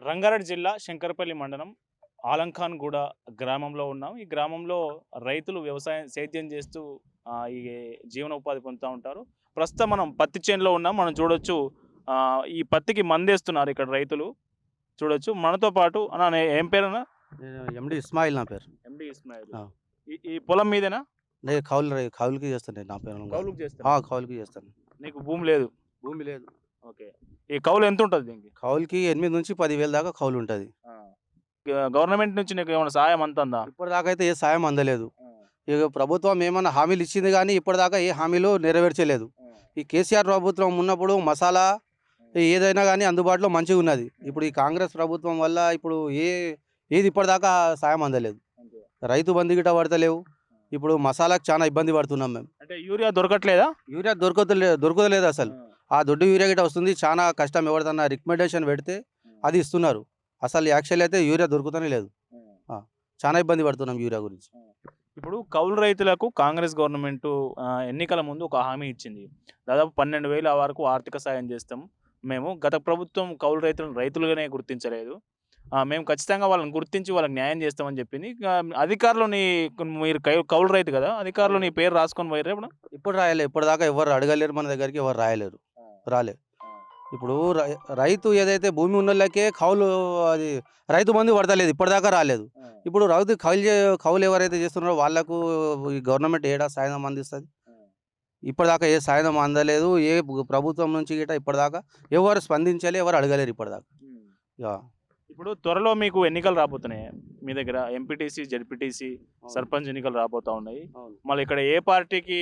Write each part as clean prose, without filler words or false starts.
రంగారెడ్డి జిల్లా శంకరపల్లి మండలం ఆలంఖాన్‌గూడ గ్రామంలో ఉన్నాం. ఈ గ్రామంలో రైతులు వ్యవసాయం సేద్యం చేస్తూ ఈ జీవనోపాధి పొందుతా ఉంటారు. ప్రస్తుతం మనం పత్తి చేనులో ఉన్నాం. మనం చూడొచ్చు ఈ పత్తికి మందేస్తున్నారు ఇక్కడ రైతులు. చూడొచ్చు. మనతో పాటు అన్న ఏం పేరన్నా? నేను ఎండి ఇస్మాయిల్ నా పేరు. ఎండి ఇస్మాయిల్. ఆ! ఈ ఈ పొలం మీదేనా? నేను కౌలుకి చేస్తాను నేను నా పొలం కాదు. కౌలుకి చేస్తారా? కౌలుకి చేస్తాను. నీకు భూమి లేదు. భూమి లేదు. ఓకే. ఈ కౌలు ఎంతుంటది దీనికి? కౌలుకి 8,000-10,000 దాకా కౌలు ఉంటది. ఆ! గవర్నమెంట్ నుంచి నీకేమైనా సహాయం అందుతందా? ఇప్పటిదాకా అయితే ఏ సాయం అందలేదు. ఆ! ఇక ప్రభుత్వం ఏమన్నా హామీలు ఇచ్చింది గానీ ఇప్పటిదాకా ఏ హామీలు నెరవేర్చలేదు. ఆ! ఈ కేసీఆర్ ప్రభుత్వం ఉన్నప్పుడు మసాలా ఏదైనా గానీ అందుబాటులో మంచిగున్నది. ఇప్పుడు ఈ కాంగ్రెస్ ప్రభుత్వం వల్ల ఇప్పుడు ఏది ఇప్పటిదాకా సాయం అందలేదు. అంతే. రైతు బంధు గిట్ట పడతలేవు. ఇప్పుడు మసాలాకు చాలా ఇబ్బంది పడుతున్నాం మేము. అంటే యూరియా దొరకట్లేదా? యూరియా దొరకలేదు అసలు. ఆ! ఆ దొడ్డు యూరియా గిట్ట వస్తుంది. చానా కష్టం. ఎవరిదన్నా రికమెండేషన్ పెడితే అది ఇస్తున్నారు. అసలు యాక్చువల్లీ అయితే యూరియా దొరుకుతనే లేదు. ఆ! చానా ఇబ్బంది పడుతున్నాం యూరియా గురించి. ఇప్పుడు కౌలు రైతులకు కాంగ్రెస్ గవర్నమెంటు ఎన్నికల ముందు ఒక హామీ ఇచ్చింది. దాదాపు 12,000 వరకు ఆర్థిక సాయం చేస్తాం. మేము గత ప్రభుత్వం కౌలు రైతులను రైతులుగానే గుర్తించలేదు. మేము ఖచ్చితంగా వాళ్ళని గుర్తించి వాళ్ళకి న్యాయం చేస్తామని చెప్పింది. అధికారులు మీరు కౌలు రైతు కదా! అధికారులు నీ పేరు రాసుకొని పోయిర్రా ఎప్పుడన్నా? ఇప్పుడు రాయలే. ఇప్పటిదాకా ఎవరు అడగలేరు మన దగ్గరికి. ఎవరు రాయలేరు. రాలే. ఇప్పుడు రైతు ఏదైతే భూమి ఉన్నోళ్ళకే అది రైతు బంధు పడతలేదు. ఇప్పటిదాకా రాలేదు. ఇప్పుడు రైతు కౌలు ఎవరైతే చేస్తున్నారో వాళ్ళకు ఈ గవర్నమెంట్ ఏడా సాయం అందిస్తది? ఇప్పటిదాకా ఏ సాయం అందలేదు. ప్రభుత్వం నుంచి గిట్ట ఇప్పటిదాకా ఎవరు స్పందించలే. ఎవరు అడగలేరు ఇప్పటిదాకా. యాహ్! ఇప్పుడు త్వరలో మీకు ఎన్నికలు రాబోతున్నాయి. మీ దగ్గర ఎంపీటీసీ, జెడ్పీటీసీ, సర్పంచ్ ఎన్నికలు రాబోతా ఉన్నాయి. అవును. మళ్ళీ ఇక్కడ ఏ పార్టీకి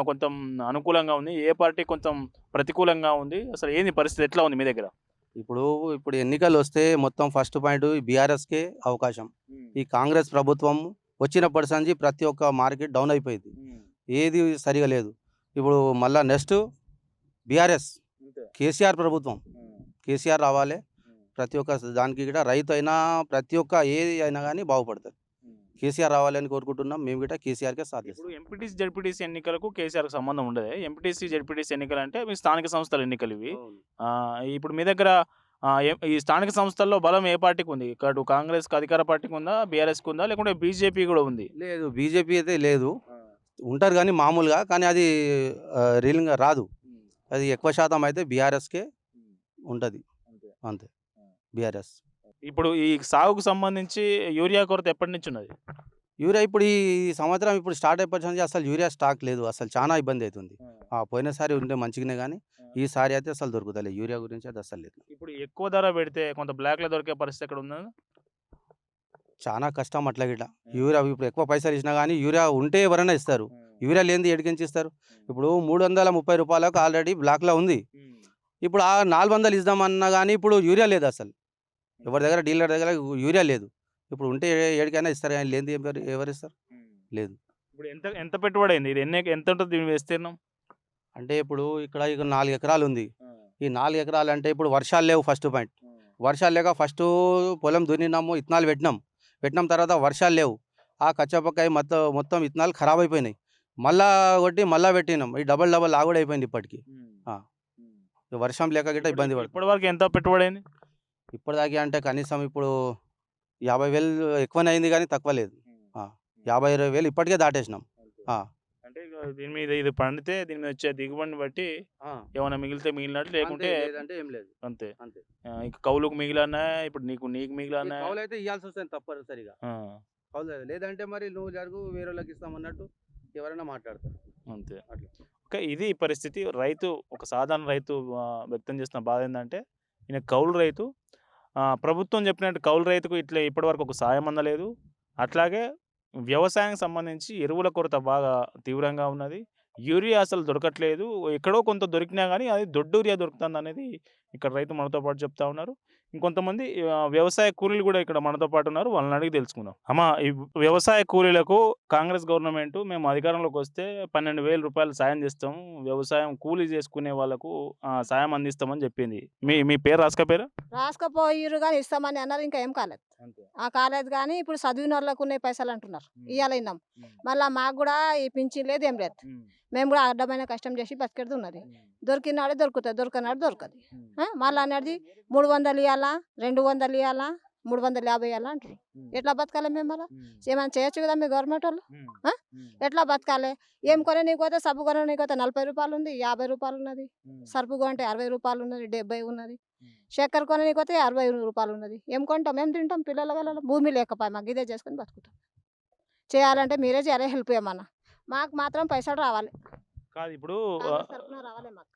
కొంచెం అనుకూలంగా ఉంది? ఏ పార్టీ కొంచెం ప్రతికూలంగా ఉంది? అసలు ఏంది పరిస్థితి ఎట్లా ఉంది మీ దగ్గర? ఇప్పుడు ఎన్నికలొస్తే మొత్తం ఫస్ట్ పాయింట్ బీఆర్ఎస్‌కే అవకాశం. ఈ కాంగ్రెస్ ప్రభుత్వం వచ్చినప్పటి సంచి ప్రతి ఒక్క మార్కెట్ డౌన్ అయిపోయింది. ఏది సరిగా లేదు. ఇప్పుడు మళ్ళా నెక్స్ట్ బీఆర్ఎస్, కేసీఆర్ ప్రభుత్వం. కేసీఆర్ రావాలి. ప్రతి ఒక్క దానికి కూడా రైతు అయినా ప్రతి ఒక్క ఏది అయినా కానీ బాగుపడతది. కేసీఆర్ రావాలని కోరుకుంటున్నాం. మేము గిట్ట కేసీఆర్‌కే సాథ్ ఇప్పుడు చేస్తాం. ఎంపీటీసీ, జెడ్పీటీసీ ఎన్నికలకు కేసీఆర్‌కి సంబంధం ఉండదా? ఎంపీటీసీ, జెడ్పీటీసీ ఎన్నికలంటే మీ స్థానిక సంస్థల ఎన్నికలు ఇవి. ఇప్పుడు మీ దగ్గర ఈ స్థానిక సంస్థల్లో బలం ఏ పార్టీకి ఉంది? ఇటు కాంగ్రెస్‌కి అధికార పార్టీకి ఉందా? బీఆర్ఎస్‌కి ఉందా? లేకుంటే బీజేపీ కూడా ఉంది? లేదు, బీజేపీ అయితే లేదు. ఉంటారు కానీ మామూలుగా. కానీ అది రీలింగ్‌గా రాదు. అది ఎక్కువ శాతం అయితే బీఆర్ఎస్‌కే ఉంటది. అంతే. అంతే. బీఆర్ఎస్. ఇప్పుడు ఈ సాగుకు సంబంధించి యూరియా కొరత ఎప్పటి నుంచి ఉన్నది? యూరియా ఇప్పుడు ఈ సంవత్సరం ఇప్పుడు స్టార్ట్ అయిపోయి నుంచి అసలు యూరియా స్టాక్ లేదు. అసలు చానా ఇబ్బంది అవుతుంది. పోయినసారి ఉండే మంచిగానే గానీ ఈసారి అయితే అసలు దొరుకుతలేదు. యూరియా గురించి అయితే అస్సలు లేదు. ఇప్పుడు ఎక్కువ ధర పెడితే కొంత బ్లాక్‌లో దొరికే పరిస్థితి ఎక్కడ ఉందా? చానా కష్టం అట్లా గిట్ల. యూరియా ఇప్పుడు ఎక్కువ పైసలు ఇచ్చినా గానీ యూరియా ఉంటే ఎవరైనా ఇస్తారు. యూరియా లేనిది ఏడికెంచి ఇస్తారు? ఇప్పుడు రూ. 330 ఆల్రెడీ బ్లాక్‌లో ఉంది. ఇప్పుడు 400 ఇద్దామన్నా గానీ ఇప్పుడు యూరియా లేదు అసలు. ఎవరి దగ్గర డీలర్ దగ్గర యూరియా లేదు. ఇప్పుడు ఉంటే ఏడికైనా ఇస్తారు గానీ లేనిది ఎవరిస్తారు? లేదు. ఇప్పుడు ఎంత ఎంత పెట్టుబడయింది? ఇది ఎంత ఉంటది దీని విస్తీర్ణం? అంటే ఇప్పుడు ఇక్కడ 4 ఎకరాలు ఉంది. ఈ 4 ఎకరాలు అంటే ఇప్పుడు వర్షాలు లేవు ఫస్ట్ పాయింట్. వర్షాలు లేక పొలం దున్నినాము, ఇత్తనాలు పెట్టినాం తర్వాత వర్షాలు లేవు. ఆ కచ్చాపక్కాయి మొత్తం ఇత్తనాలు ఖరాబ్ అయిపోయినాయి. మళ్ళా కొట్టి మళ్ళా పెట్టినాం. ఈ డబల్ లాగుడు అయిపోయింది ఇప్పటికి. వర్షం లేక గిట్ట ఇబ్బంది పడుతుంది. ఇప్పటివరకు ఎంత పెట్టుబడయింది? ఇప్పటిదాకా అంటే కనీసం ఇప్పుడు 50,000 ఎక్కువనే అయింది కానీ తక్కువ లేదు. 50,000-20,000 ఇప్పటికే దాటేసినాం. అంటే దీని మీద ఇది పండితే దీని మీద వచ్చే దిగుబడిని బట్టి ఏమైనా మిగిలితే మిగిలినట్టు, లేకుంటే లేదంటే ఏం లేదు. అంతే. అంతే. ఇక కౌలుకు మిగిలన్నా ఇప్పుడు నీకు మిగిలన్నా కౌలైతే ఇయ్యాల్సి వస్తుంది తప్పనిసరిగా. కౌలు లేదంటే మరి నువ్వు జరుగు వేరేళ్ళకి ఇస్తామన్నట్టు ఎవరైనా మాట్లాడతారు. అంతే. అట్లా. ఓకే. ఇది పరిస్థితి. ఒక సాధారణ రైతు వ్యక్తం చేస్తున్న బాధ ఏందంటే ఈయన కౌలు రైతు. ప్రభుత్వం చెప్పినట్టు కౌలు రైతుకు ఇట్లా ఇప్పటివరకు ఒక సాయం అందలేదు. అట్లాగే వ్యవసాయానికి సంబంధించి ఎరువుల కొరత బాగా తీవ్రంగా ఉన్నది. యూరియా అసలు దొరకట్లేదు. ఎక్కడో కొంత దొరికినా గానీ అది దొడ్డు యూరియా దొరుకుతుందనేది ఇక్కడ రైతు మనతో పాటు చెప్తా ఉన్నారు. ఇంకొంతమంది వ్యవసాయ కూలీలు కూడా ఇక్కడ మనతో పాటు ఉన్నారు. వాళ్ళని అడిగి తెలుసుకుందాం. అమ్మ, ఈ వ్యవసాయ కూలీలకు కాంగ్రెస్ గవర్నమెంట్ మేము అధికారంలోకి వస్తే రూ. 12,000 సాయం చేస్తాం. వ్యవసాయం కూలీ చేసుకునే వాళ్ళకు సాయం అందిస్తామని చెప్పింది. మీ మీ పేరు రాసుకపోయారా? రాసుకపోయిర్రు గాని ఇస్తామని అన్నారు. ఇంకా ఏం కాలేదు. అంతే. ఆ కాలేదు కానీ ఇప్పుడు చదివిన వాళ్ళకు ఉన్నాయి పైసలు అంటున్నారు. ఉమ్. ఇవాళ విన్నాం. ఉమ్. మళ్ళీ మాకు కూడా ఈ పింఛన్ లేదు ఏం లేదు. ఉమ్. మేము కూడా అడ్డమైన కష్టం చేసి బతికేది ఉన్నది. ఉమ్. దొరికినాడు దొరుకుతుంది, దొరకనాడు దొరకదు. ఉమ్. మళ్ళీ అనేది 300 ఇవ్వాలా, 200 ఇవ్వాలా, 350 ఇవ్వాలా అంటారు. ఉమ్. ఎట్లా బతకాలి మేము మళ్ళీ? ఉమ్. ఏమైనా చేయొచ్చు కదా మీ గవర్నమెంట్ వాళ్ళు? ఉమ్. ఆ? ఉమ్. ఎట్లా బతకాలి? ఏం కొని నీకు పోతే సబ్బు కొని నీకు పోతే 40 రూపాయలు ఉంది, 50 రూపాయలు ఉన్నది. ఉమ్. సరుపు కొంటే 60 రూపాయలు ఉన్నది, 70 ఉన్నది. ఉమ్. చక్కెర కొని నీకు పోతే 60 రూపాయలు ఉన్నది. ఏం కొంటాం? మేము తింటాం, పిల్లల వల్ల భూమి లేకపోయి మాకు ఇదే చేసుకొని బతుకుతాం. చేయాలంటే మీరే చేయాలి, హెల్ప్ చేయమన్నా. మాకు మాత్రం పైసలు రావాలి, కాదు ఇప్పుడు కాంగ్రెస్ తరపున రావాలి మాకు.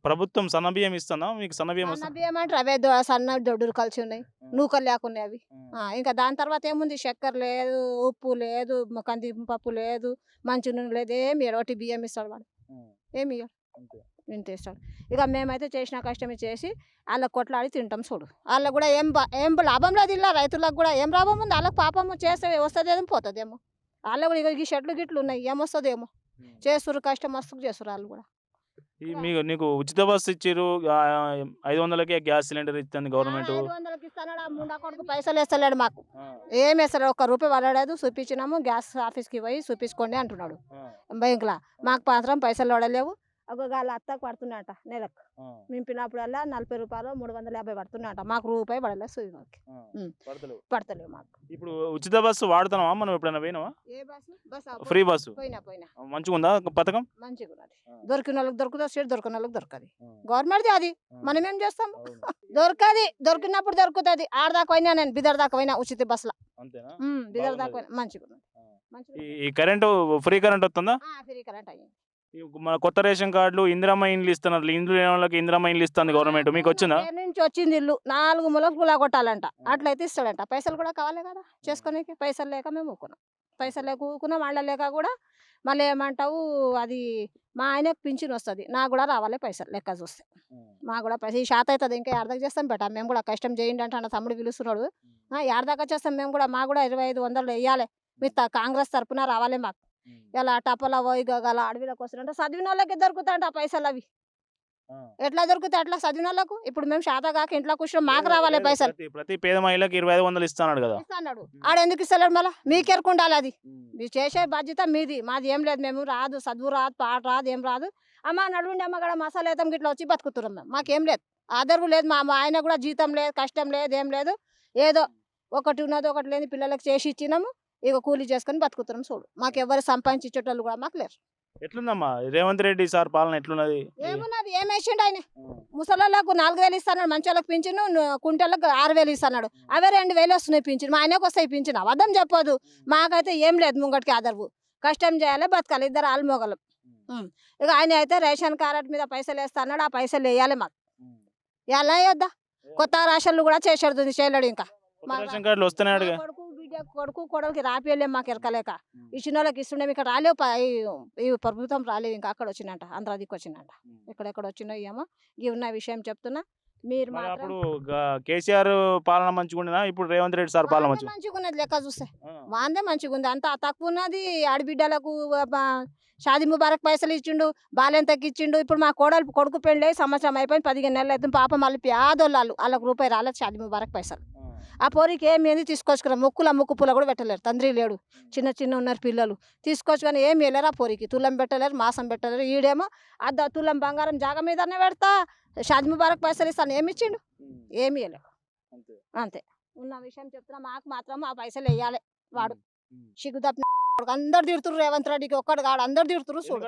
ప్రభుత్వం సన్నబియ్యం ఇస్తుందా మీకు? సన్నబియ్యం సన్న వస్తుందా? బియ్యం అంటే అవే సన్న దొడ్డులు కలిసి ఉన్నాయి, నూకలు లేకున్నాయి అవి. ఇంకా దాని తర్వాత ఏముంది? చక్కెర లేదు, ఉప్పు లేదు, కందిపప్పు లేదు, మంచి నూనె లేదు, ఏమి ఇయ్యడు. ఒకటి బియ్యం ఇస్తాడు వాడు, ఏమి ఇయ్యడు, ఇంత ఇస్తాడు. ఇక మేమైతే చేసిన కష్టమే చేసి వాళ్ళకి కొట్లాడి తింటాం చూడు. వాళ్ళకు కూడా ఏం లాభం లేదు. ఇలా రైతులకు కూడా ఏం లాభం ఉంది? వాళ్ళకి పాపము చేస్తే వస్తుందేమో పోతుందేమో. వాళ్ళకు కూడా ఇక ఈ చెట్లు గిట్లు ఉన్నాయి, ఏమొస్తుందేమో. చేస్తురు, కష్టం మస్తు చేస్తురు వాళ్ళు కూడా. నీకు ఉచిత బస్సు ఇచ్చిర్రు, 500కే గ్యాస్ సిలిండర్ ఇస్తుంది గవర్నమెంట్. 500కి ఇస్తాడు, ఆ ముండా కొడుకు పైసలు వేస్తలేడు మాకు. ఏం వేస్తాడు? ఒక్క రూపాయి పడలేదు. చూపించినాము, గ్యాస్ ఆఫీస్కి పోయి చూపించుకోండి అంటున్నాడు బ్యాంకులో. మాకు మాత్రం పైసలు పడలేవు. ఒక వాళ్ళ అత్తకు పడుతున్నాయట నెలకు. మేము పిన్నప్పుడల్లా 40 రూపాయలు 350 పడుతున్నాయట. మాకు రూపాయి పడలేదు సుఖకి, పడతలేవు మాకు. ఇప్పుడు ఉచిత బస్సు వాడుతున్నావా మనం? ఎప్పుడైనా పోయినావా? ఏ బస్సు? బస్సు ఫ్రీ బస్సు పోయినా మంచిగా ఉందా పథకం? మంచిగా ఉన్నది. దొరికిన వాళ్ళకి దొరుకుతుంది, సీట్ దొరికిన వాళ్ళకి దొరకదు. గవర్నమెంట్ది అది, మనం ఏం చేస్తాం? దొరకది, దొరికినప్పుడు దొరుకుతుంది. ఆడదాకా పోయినా, నేను బిదర్ దాకా పోయినా ఉచిత బస్సులో. బిదర్ దాకా పోయినా మంచిగా ఉన్నది. ఈ కరెంటు ఫ్రీ కరెంట్ వస్తుందా? ఫ్రీ కరెంట్ అయ్యింది. మన కొత్త రేషన్ కార్డులు, ఇందిరమ్మ ఇండ్లు ఇస్తున్నారు. ఇండ్లు లేని వాళ్ళకి ఇందిరమ్మ ఇండ్లు ఇస్తుంది గవర్నమెంట్. మీకు వచ్చిందా? నుంచి వచ్చింది ఇల్లు 4 మూలకులా కొట్టాలంట, అట్లయితే ఇస్తాడంట. పైసలు కూడా కావాలి కదా చేసుకోనికి. పైసలు లేక మేము ఊకున్నాం. పైసలు లేక ఊకున్నాం. వాళ్ళ లేక కూడా మళ్ళీ ఏమంటావు, అది మా ఆయనకు పింఛన్ వస్తుంది, నాకు కూడా రావాలి పైసలు లెక్క చూస్తే. మాకు కూడా పైసలు ఈ శాత అవుతుంది. ఇంకా ఏడదాకా చేస్తాం బెట. మేము కూడా కష్టం చేయండి అంటే అన్న తమ్ముడు పిలుస్తున్నాడు. ఏడదాకా చేస్తాం మేము కూడా. మాకు కూడా 2500 వేయాలి. మీరు కాంగ్రెస్ తరపున రావాలి మాకు. ఇలా టపలా పోయి గల అడవిలోకి వస్తుంటే చదివిన వాళ్ళకి దొరుకుతాయంట ఆ పైసలు. అవి ఎట్లా దొరుకుతాయి? అట్లా చదివిన వాళ్ళకు. ఇప్పుడు మేము శాత కాక ఇంట్లో కూర్చొని మాకు రావాలి పైసలు. ప్రతి పేద మహిళకి 2500 ఇస్తున్నాడు కదా. ఇస్తాడు. ఆడ ఎందుకు ఇస్తలేడు? మళ్ళీ మీకు ఎరుకుండాలి. అది మీరు చేసే బాధ్యత మీది, మాది ఏం లేదు. మేము రాదు, చదువు రాదు, పాట రాదు, ఏం రాదు. అమ్మ నడుండి అమ్మ కూడా మసాలా వేద్దాం గిట్లా వచ్చి బతుకుతున్నాం మేము. మాకేం లేదు, ఆదరవు లేదు. మా ఆయన కూడా జీతం లేదు, కష్టం లేదు, ఏం లేదు. ఏదో ఒకటి ఉన్నది ఒకటి లేదు, పిల్లలకు చేసి ఇచ్చినాము. ఇక కూలీ చేసుకొని బతుకుతున్నాం చూడు. మాకు ఎవరు సంపాదించి ఇచ్చేటోళ్ళు కూడా మాకు లేరు. ఎట్లుందమ్మా రేవంత్ రెడ్డి సార్ పాలన? ఎట్లున్నది? ఏమున్నది? ఏం వేసిండు ఆయన? ముసలాళ్ళకు 4000 ఇస్తున్నాడు, మంచి వాళ్ళకి పింఛను, కుంటలకు 6000 ఇస్తున్నాడు. అవే 2000 వస్తున్నాయి పింఛను. మా ఆయనకు వస్తాయి పింఛను. అబద్ధం చెప్పదు. మాకైతే ఏం లేదు ముంగటికి ఆదరవు. కష్టం చేయాలి, బతకాలి, ఇద్దరు ఆల్మోగలం. ఇక ఆయన అయితే రేషన్ కార్డు మీద పైసలు వేస్తున్నాడు, ఆ పైసలు వేయాలి మాకు. ఎలా వేయొద్దా? కొత్త రాషన్లు కూడా చేసేది చేయలేడు. ఇంకా రేషన్ కార్డులు వస్తున్నాడు. కొడుకు కొడలకి రాపియలేము మాకు ఎరకలేక. ఇచ్చిన వాళ్ళకి ఇస్తుండే. ఇక్కడ రాలేవు, ఈ ప్రభుత్వం రాలేవు. ఇంకా అక్కడ వచ్చిందంట, ఆంధ్రాదికి వచ్చిందంట. ఎక్కడెక్కడ వచ్చినాయి ఏమో. ఇవి ఉన్న విషయం చెప్తున్నా. మీరు అప్పుడు కేసీఆర్ పాలన మంచిగా ఉండేనా? ఇప్పుడు రేవంత్ రెడ్డి సార్ పాలన మంచిగా ఉన్నది లెక్క చూస్తే. వాందే మంచిగా ఉంది. అంత తక్కువ ఉన్నది. ఆడబిడ్డలకు షాదీ ముబారక్ పైసలు ఇచ్చిండు, బాలెంతకి ఇచ్చిండు. ఇప్పుడు మా కొడుకు పెళ్ళి సంవత్సరం అయిపోయింది, 15 నెలలు అవుతుంది. పాప మళ్ళీ పేదోళ్ళు, వాళ్ళకి రూపాయి రాలేదు షాదీ ముబారక్ పైసలు. ఆ పోరికి ఏమేంది తీసుకొచ్చుకున్నాం. ముక్కు పుల్ల కూడా పెట్టలేరు, తండ్రి లేడు, చిన్న ఉన్నారు పిల్లలు. తీసుకొచ్చుకొని ఏమి వెళ్ళారు ఆ పోరికి. తులం పెట్టలేరు, మాసం పెట్టలేరు. ఈడేమో తులం బంగారం జాగ మీదనే పెడతా, షాదీ ముబారక్ పైసలు ఇస్తాను. ఏమి ఇచ్చిండు? ఏమి వెళ్ళాడు. అంతే ఉన్న విషయం చెప్తున్నా. మాకు మాత్రం ఆ పైసలు వేయాలి. వాడు సిగ్గు తప్ప అందరు తిడుతున్నారు రేవంత్ రెడ్డికి. ఒక్కడు కాడు, అందరు తిడుతున్నారు. చూడు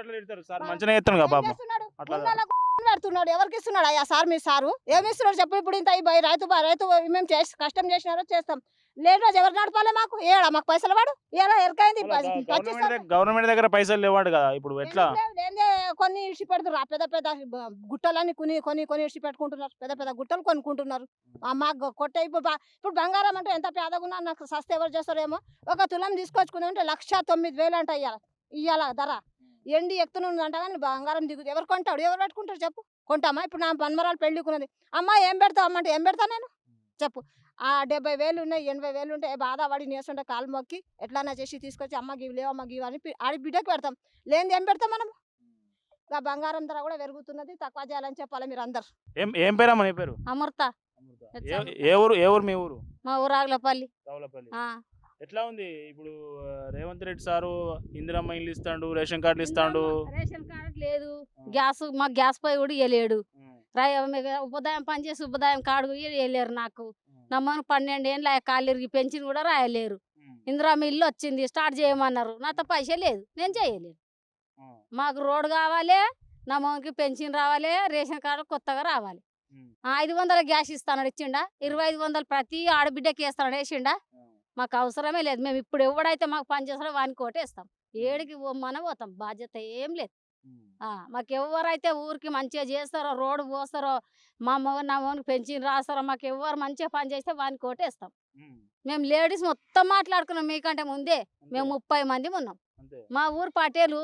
పెడుతున్నాడు. ఎవరికి ఇస్తున్నాడు అయ్యా సార్? మీ సారు ఏమి ఇస్తున్నాడు చెప్పు? ఇప్పుడు ఇంత రైతు మేము కష్టం చేసినారో చేస్తాం. లేని రోజు ఎవరు నడపాలి? మాకు ఏడా మాకు పైసలు వాడు ఎలా ఎరకైంది? గవర్నమెంట్ దగ్గర పైసలు లేవాడు కదా. ఇప్పుడు ఎట్లా? కొన్ని ఇడిచి పెడుతున్నారు. పెద్ద పెద్ద గుట్టలన్నీ కొని ఇడిచి పెట్టుకుంటున్నారు. పెద్ద పెద్ద గుట్టలు కొనుక్కుంటున్నారు. మాకు కొట్టే ఇప్పుడు బంగారం అంటే ఎంత పేదగా ఉన్నా నాకు సస్తే ఎవరు చేస్తారేమో. ఒక తులం తీసుకొచ్చుకుందంటే 1,09,000 అంట ఇయ్యాల ధర. ఎండి ఎక్కుతున్నదంట కానీ బంగారం దిగుతుంది. ఎవరు కొంటాడు? ఎవరు పెట్టుకుంటారు చెప్పు? కొంటామా? ఇప్పుడు నా మన్మరాలు పెళ్ళికున్నది. అమ్మ ఏం పెడతావు అమ్మంటే ఏం పెడతా నేను చెప్పు? ఆ 70,000 ఉన్నాయి, 80,000 ఉంటే బాధపడి నేస్తుంటే కాలు మొక్కి ఎట్లన్నా చేసి తీసుకొచ్చి అమ్మ గివి లేవు, అమ్మ గివి అని ఆడి బిడ్డకు పెడతాం. లేనిది ఏం పెడతాం మనం? ఇక బంగారం ధర కూడా పెరుగుతున్నది. తక్కువ చేయాలని చెప్పాలి మీరు అందరు. ఏం పేరమ్మా నీ పేరు? అమృత. ఏ ఊరు మీ ఊరు? మా ఊరాగులపల్లి. రావులపల్లి. ఆ. ఎట్లా ఉంది ఇప్పుడు రేవంత్ రెడ్డి సారు ఇందిరమ్మ ఇల్లు ఇస్తాడు, రేషన్ కార్డులు ఇస్తాడు. రేషన్ కార్డు లేదు, గ్యాస్ మాకు గ్యాస్ పై కూడా ఇవ్వలేడు. ఉపాధ్యాయం పని చేసి ఉపాధ్యాయం కార్డు ఇవ్వలేరు నాకు. నమ్మను 12 ఏళ్ళు కాళ్ళిరిగి పెన్షన్ కూడా రాయలేరు. ఇందిరమ్మ ఇల్లు వచ్చింది స్టార్ట్ చేయమన్నారు, నాతో పైసా లేదు, నేను చేయలేను. మాకు రోడ్ కావాలి, నా మొగనికి పెన్షన్ రావాలి, రేషన్ కార్డు కొత్తగా రావాలి. 500 గ్యాస్ ఇస్తాడు, ఇచ్చిండా? 2500 ప్రతి ఆడబిడ్డకి వేస్తాడు, వేసిండా? మాకు అవసరమే లేదు. మేము ఇప్పుడు ఎవడైతే మాకు పని చేస్తాడో వానికి కోటేస్తాం. ఏడికి మనం పోతాం, బాధ్యత ఏం లేదు. మాకు ఎవరైతే ఊరికి మంచిగా చేస్తారో, రోడ్డు పోస్తారో, మా మొగ నా మొగనికి పెన్షన్ రాస్తారో, మాకు ఎవరు మంచిగా పని చేస్తే వానికి కోటేస్తాం. మేము లేడీస్ మొత్తం మాట్లాడుకున్నాం మీకంటే ముందే. మేము 30 మంది ఉన్నాం. మా ఊరు పటేలు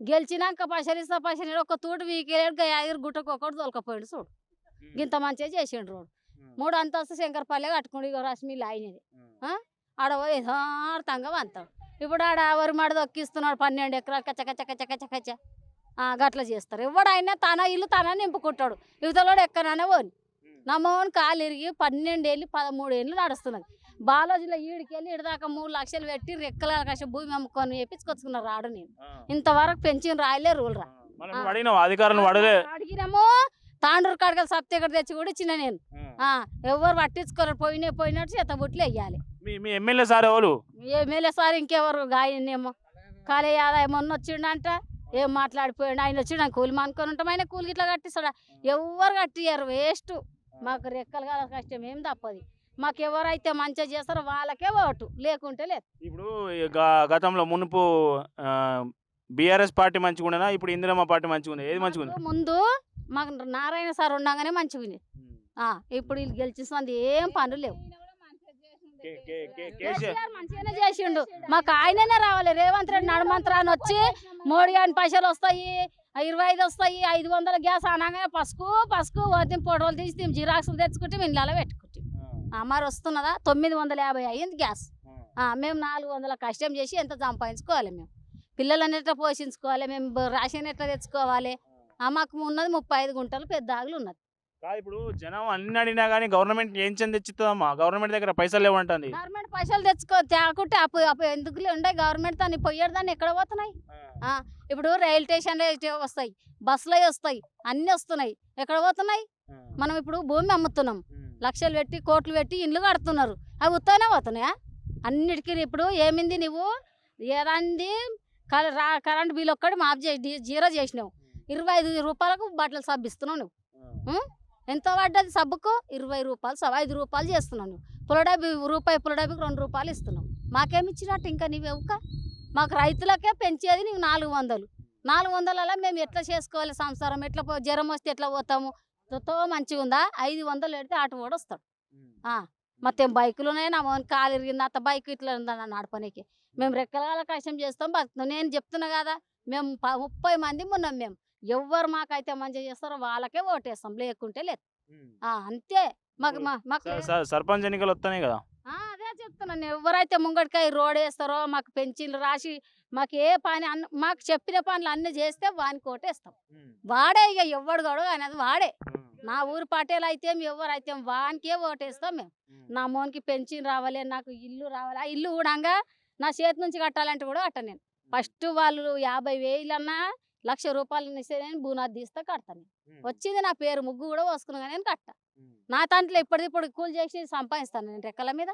గెలిచినాక పైసలు ఇస్తా పైసలు ఒక తూటు వీకేడు యాదగిరి గుట్టకు ఒకటి తోలుకపోయాడు చూడు. ఇంత మంచిగా చేసిండు రోడ్డు. 3 అంతస్తు శంకరపల్లె కట్టుకుండు, ఇక రశ్మిలు అయినది. ఆడ పోయి యథార్థంగా వంతాడు. ఇప్పుడు ఆడ వరి మాడ దొక్కిస్తున్నాడు 12 ఎకరాలు కచ్చ కచ్చ కచ్చ కచ్చ కచ్చ గట్ల చేస్తారు. ఎవడైనా తన ఇల్లు తన నింపుకుంటాడు. యువతలోడు ఎక్కడైనా పోని. నమ్మని కాలు ఇరిగి 12 ఏళ్ళు 13 ఏళ్ళు నడుస్తున్నది. బాలాజీలో ఈడికెళ్ళి ఇడిదాకా 3 లక్షలు పెట్టి రెక్కల ఆకాశం భూమి అమ్ముకొని వేపించుకొచ్చుకున్నారు రాడు. నేను ఇంతవరకు పెన్షన్ రాయలే రూల్ రా అడిగినాము. తాండూరు కాడగల సత్యగడ తెచ్చి కూడా ఇచ్చిన నేను. ఎవరు పట్టించుకోరు, పోయినట్టు చేతబుట్లు వెయ్యాలి. ఎమ్మెల్యే సార్ ఎవరు? ఎమ్మెల్యే సార్ ఇంకెవరు గాయనేమో కాలే ఆదాయం మొన్న వచ్చిండంట, ఏం మాట్లాడిపోయాడు. ఆయన వచ్చి నాకు కూలి మానుకొని ఉంటాం, ఆయన కూలి ఇట్లా కట్టిస్తాడా? ఎవరు కట్టియారు, వేస్ట్. మాకు రెక్కలు కాల కష్టం ఏం తప్పది. మాకు ఎవరైతే మంచిగా చేస్తారో వాళ్ళకే ఓటు, లేకుంటే లేదు. ఇప్పుడు గతంలో మునుపు బీఆర్ఎస్ పార్టీ మంచిగా ఉండేనా, ఇప్పుడు ఇందిరమ్మ పార్టీ మంచిగా ఉంది? ఏది మంచిగా ఉంది? ముందు మాకు నారాయణ సార్ ఉండగానే మంచిగా ఉంది. ఇప్పుడు వీళ్ళు గెలిచిస్తుంది ఏం పనులు లేవు. మంచిగానే చేసిండు, మాకు ఆయననే రావాలి. రేవంత్ రెడ్డి నడుమంత్రాన్ని వచ్చి మోడీ అని పైసలు వస్తాయి, 25 వస్తాయి, 500 గ్యాస్ అనగానే పసుకు వదిన పొడవలు తీసి జిరాక్సులు తెచ్చుకుంటే ఇళ్ళలో పెట్టుకుంటాం. మరి వస్తున్నదా? 950 అయ్యింది గ్యాస్. మేము 400 కష్టం చేసి ఎంత సంపాదించుకోవాలి? మేము పిల్లలని ఎట్లా పోషించుకోవాలి? మేము రేషన్ ఎట్లా తెచ్చుకోవాలి? మాకు ఉన్నది 35 గుంటలు పెద్ద ఆగులు ఉన్నది. ఇప్పుడు జనం అన్ని అడిగినా కానీ గవర్నమెంట్ ఏం చెంది తెచ్చిస్తుందమ్మా? గవర్నమెంట్ దగ్గర పైసలు లేవంటుంది. గవర్నమెంట్ పైసలు తేకుంటే అప్పు ఎందుకు ఉండే? గవర్నమెంట్ దాన్ని పోయాడు, దాన్ని ఎక్కడ పోతున్నాయి? ఇప్పుడు రైల్ స్టేషన్ వస్తాయి, బస్సులు వస్తాయి, అన్ని వస్తున్నాయి, ఎక్కడ పోతున్నాయి? మనం ఇప్పుడు భూమి అమ్ముతున్నాం, లక్షలు పెట్టి కోట్లు పెట్టి ఇండ్లు కడుతున్నారు, అవి ఉత్తగానే పోతున్నాయా? అన్నిటికీ ఇప్పుడు ఏమింది? నువ్వు ఏదాంది కరెంట్ బిల్ ఒక్కటి మాఫ్ చేసి జీరో చేసినావు. 25 రూపాయలకు బట్టలు సబ్బు ఇస్తున్నావు నువ్వు. ఎంత పడ్డది సబ్బుకు? 20 రూపాయలు, 5 రూపాయలు చేస్తున్నావు నువ్వు. పులడబ్బి రూపాయి, పులడబ్బికి 2 రూపాయలు ఇస్తున్నావు. మాకేమి ఇచ్చినట్టు ఇంకా నీవెవుక? మాకు రైతులకే పెంచేది నీవు 400. 400లలో మేము ఎట్లా చేసుకోవాలి సంసారం? ఎట్లా జ్వరం వస్తే ఎట్లా పోతాము? మంచిగా ఉందా? 500 పెడితే ఆటో కూడా వస్తాడు. మొత్తం బైకులునే నా కాలు ఇరిగింది, అత్త బైక్ ఇట్లా ఉందని నడపనికి. మేము రెక్కల కష్టం చేస్తాం, బతుకుతాం. నేను చెప్తున్నా కదా, మేము 30 మంది ఉన్నాం. మేము ఎవరు మాకైతే మంచిగా చేస్తారో వాళ్ళకే ఓటేస్తాం, లేకుంటే లేదు. అంతే. మాకు సర్పంచ్ ఎన్నికలు వస్తున్నాయి కదా, అదే చెప్తున్నాను. ఎవరైతే ముంగడికాయ రోడ్ వేస్తారో, మాకు పెన్షన్లు రాసి, మాకు ఏ పని మాకు చెప్పిన పనులు అన్ని చేస్తే వానికి ఓటేస్తాం. వాడే ఇక ఎవడు గొడవ అనేది వాడే. నా ఊరు పటేలు అయితే ఎవరైతే వానికే ఓటేస్తాం మేము. నా మోనికి పెన్షన్ రావాలి, నాకు ఇల్లు రావాలి. ఆ ఇల్లు కూడా నా చేతి నుంచి కట్టాలంటే కూడా కట్ట. నేను ఫస్ట్ వాళ్ళు 50,000 అన్నా 1,00,000 రూపాయలు ఇస్తే నేను బూనాది తీస్తే కడతాను. వచ్చింది నా పేరు, ముగ్గు కూడా వసుకున్నా, నేను కట్ట. నా తంట్లో ఇప్పటిప్పుడు కూలి చేసి సంపాదిస్తాను. నేను రెక్కల మీద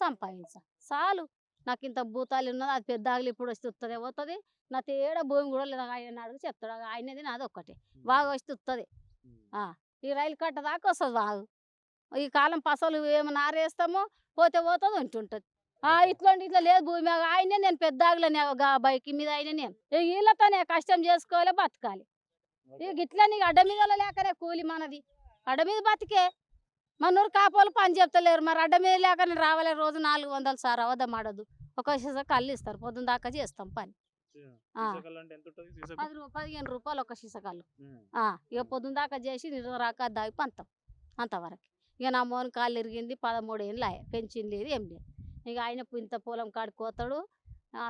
సంపాదించా చాలు. నాకు ఇంత భూతాలు ఉన్నది, అది పెద్ద ఆగలి ఇప్పుడు వస్తే వస్తుంది పోతుంది. నా తేడ భూమి కూడా లేదు. ఆయన అడుగు చెప్తాడు, ఆయనది నాది ఒక్కటే. బాగా వస్తే వస్తుంది. ఈ రైలు కట్ట దాకా వస్తుంది బాగు. ఈ కాలం పసలు ఏమన్నా ఆరేస్తామో పోతే పోతుంది, ఉంటుంటుంది. ఇట్లా లేదు భూమి. ఆయనే నేను పెద్ద ఆగలేని బైక్ మీద అయినా నేను వీళ్ళతోనే కష్టం చేసుకోవాలి, బతకాలి. ఇక ఇట్లా నీకు అడ్డ మీద లేకనే కూలి మనది. అడ్డ మీద బతికే మనూరు కాపోలు పని చెప్తలేరు. మరి అడ్డ మీద లేకనే రావాలి. రోజు 400 సార్ అవద్దం ఆడదు. ఒక సీసా కళ్ళు ఇస్తారు, పొద్దున్న దాకా చేస్తాం పని. 15 రూపాయలు ఒక సీసా కళ్ళు. ఇక పొద్దున్న దాకా చేసి రాక దాగి పంతాం అంతవరకు. ఇక నా మోని కాళ్ళు ఇరిగింది, 13 ఏళ్ళు అయ్యాయి, పెన్షన్ లేదు ఏం లేదు. ఇక ఆయన ఇంత పొలం కాడికి పోతాడు.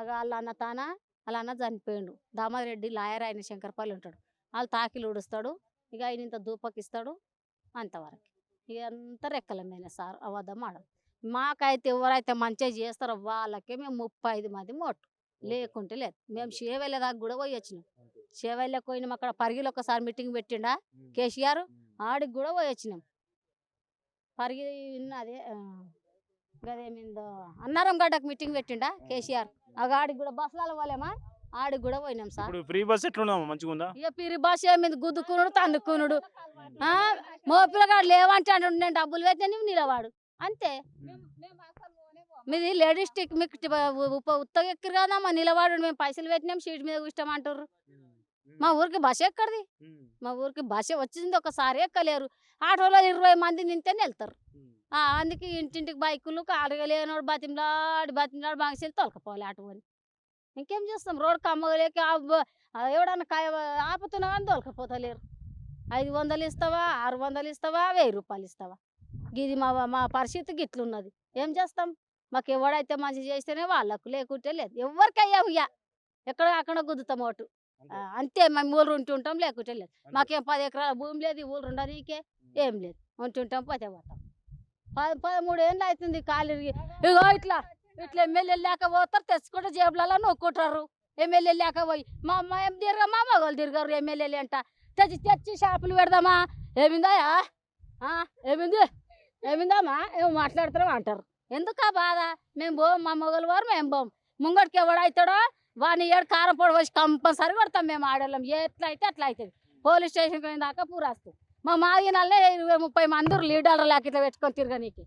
వాళ్ళ అన్న తాన వాళ్ళ అన్న చనిపోయాడు. దామారెడ్డి లాయర్, ఆయన శంకరపల్లి ఉంటాడు. వాళ్ళు తాకిలు ఉడుస్తాడు. ఇక ఆయన ఇంత దూపకిస్తాడు అంతవరకు. ఇక అంత రెక్కల మీద సార్ అవద్దం ఆడదు. మాకైతే ఎవరైతే మంచిగా చేస్తారో వాళ్ళకే మేము 35 మంది మోటు లేకుంటే లేదు. మేము చేవెళ్ళ దాకా కూడా పోయి వచ్చినాం. చేవెళ్ళకి పోయినాం. అక్కడ పరిగిలో ఒకసారి మీటింగ్ పెట్టిండా కేసీఆర్, ఆడికి కూడా పోయి వచ్చినాం. పరిగి అదే గదేమిందో అన్నారం గడ్డకు మీటింగ్ పెట్టిండా కేసీఆర్, ఆడికి కూడా బస్సులలో పోలేమా, ఆడికి కూడా పోయినాం సార్. ఇప్పుడు ఫ్రీ బస్ ఎట్లున్నాము మంచిగా ఉందా? ఇక పిరి బస్ ఏమింది గుద్దుకునుడు తన్నుకునుడు. మోపిల్లగాడు లేవంటే అంటాడు, నేను డబ్బులు పెట్టే నువ్వు నిలవాడు అంతే. మీది లేడీస్ టిక్ మీకు ఉత్తగా ఎక్కరు కదా, మా నిలవాడు మేము పైసలు పెట్టినాం సీట్ మీద కూర్చోమంటారు. మా ఊరికి బస్ ఎక్కడిది, మా ఊరికి బస్ వచ్చింది ఒకసారి ఎక్కలేరు. ఆటోలో 20 మంది నింతేనే వెళ్తారు. అందుకే ఇంటింటికి బైకులు అడగలేనోడు బతిమలాడి బాగా తొలకపోవాలి ఆటోని. ఇంకేం చేస్తాం, రోడ్డు కమ్మలేక ఎవడన్నా ఆపుతున్నా కానీ తోలకపోతలేరు. 500 ఇస్తావా, 600 ఇస్తావా, 1000 రూపాయలు ఇస్తావా, ఇది మా పరిస్థితి గిట్లున్నది. ఏం చేస్తాం, మాకు ఎవడైతే మంచి చేస్తేనే వాళ్ళకు, లేకుంటే లేదు. ఎవరికయ్యాం ఇక ఎక్కడ అక్కడ గుద్దుతాం ఓటు అంతే. మేము ఊళ్ళు ఉంటుంటాం లేకుంటే లేదు. మాకేం 10 ఎకరాల భూమి లేదు, ఊళ్ళు ఉండనీకే ఏం లేదు. ఉంటుంటాం పోతే పోతాం. 13 ఏళ్ళు అవుతుంది కాలిరిగి. ఇగో ఇట్లా ఎమ్మెల్యే లేక పోతారు, తెచ్చుకుంటే జేబులలో నొక్కుంటారు. ఎమ్మెల్యే లేక పోయి మా ఏం తిరగమా, మగవాళ్ళు తిరగరు ఎమ్మెల్యేలు అంట. తెచ్చి షాపులు పెడదామా, ఏమిందా ఏమిందామా ఏమో మాట్లాడతారో అంటారు. ఎందుకు ఆ బాధ? మేము పోం, మా మొగలు వారు మేము పోం. ముంగడికి ఎవడవుతాడో వాడిని ఏడు కారం పొడి వచ్చి కంపల్సరీ కొడతాం మేము ఆడవాళ్ళం. ఎట్లా అయితే అట్లా అవుతుంది. పోలీస్ స్టేషన్కి పోయిన దాకా పూరాస్తాం. మా మాదినాలనే 20-30 మంది లీడర్లు లేక ఇట్లా పెట్టుకొని తిరగనీకి.